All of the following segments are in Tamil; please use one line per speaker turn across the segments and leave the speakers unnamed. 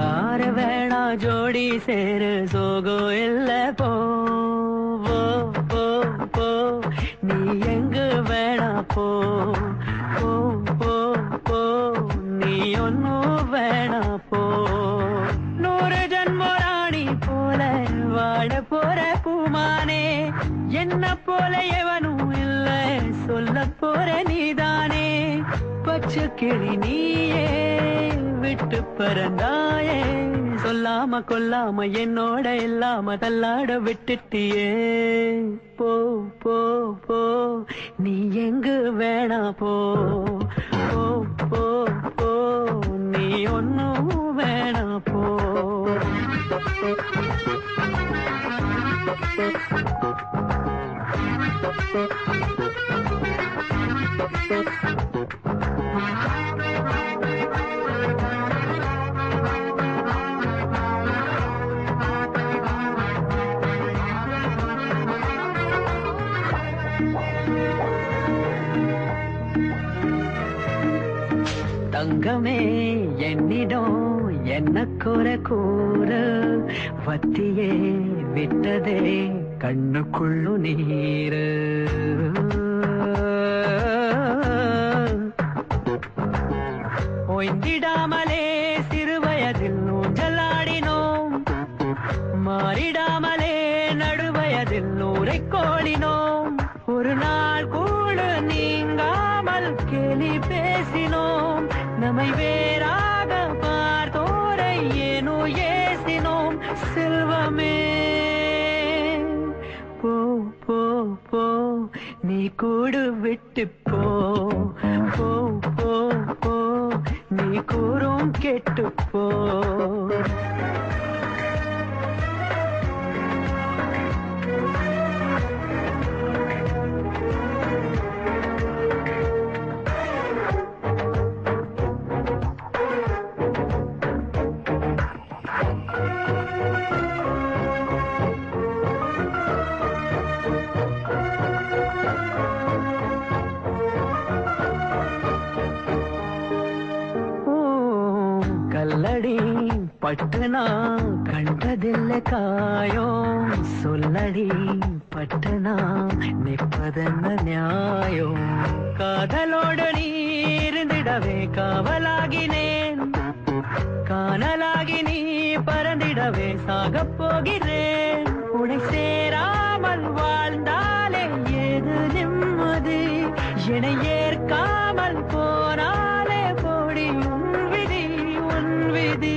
யார வேணா ஜோடி சேரு சோகம் இல்ல போ போ போ போ நீ எங்க வேணா போ போ போ போ நீ ஒன்னும் வேணா போ 100 ஜன்ம ராணி போல வாழ போற பூமானே என்ன போல எவனும் இல்ல சொல்ல போற நீதானே பச்சை கிளி நீயே விட்டு பறந்தாயே சொல்லாம கொல்லாம என்னோட இல்லாம தள்ளாட விட்டுட்டியே போ போ போ நீ எங்கு வேணா போ போ போ போ நீ ஒன்னும் வேணா போ தங்கமே என்னிடம் என்ன குறை கூறு வத்தியே விட்டதே கண்ணுக்குள்ளு நீரு ஓய்ந்திடாமலே சிறு வயதில் ஊஞ்சலாடினோம் மாறிடாமலே நடுவயதில் நூரை கோடினோம் ஒரு நாள் கூட நீங்காமல் கேலி பேசினோம் நம்மை வேறாக பார்த்தோரை ஏனோ ஏசினோம் செல்வமே போ போ போ நீ கூடு விட்டு போ போ போ போ நீ கூறும் கெட்டு போ கல்லடி பட்டுனா கண்டதில்லை காயோ சொல்லடி பட்டுனா நிற்பதென்ன நியாயோ காதலோடு நீ இருந்திடவே காவலாகினேன் காணலாகி நீ பறந்திடவே சாகப் போகிறேன் உன்னை சேராமல் வாழ்ந்தாலே ஏது நிம்மதி என்னை ஏற்காமல் போனாலே போடி உன் விதி உன் விதி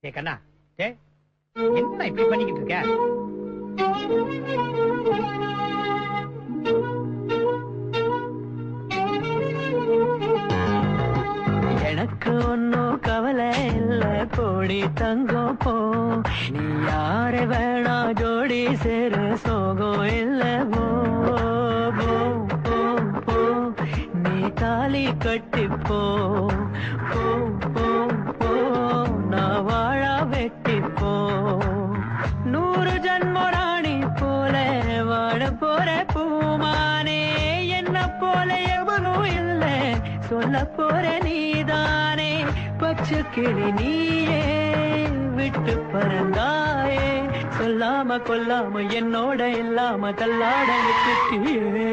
கண்ணா என்ன இப்படி பண்ணிக்கிட்டு இருக்க
எனக்கு ஒன்னும் கவலை இல்ல போடி தங்கம் போ நீ யார வேணா ஜோடி சேரு சோகம் இல்ல போ போ போ போ நீ தாலி கட்டிப்போ போ போ போ நான் வாழ வெட்டிப்போ 100 ஜன்ம ராணி போல வாழ போற பூமானே என்ன போல எவனும் இல்ல சொல்ல போற நீதானே பச்சை கிளி நீயே விட்டு பறந்தாயே சொல்லாம கொல்லாம என்னோட இல்லாம தள்ளாட விட்டுட்டியே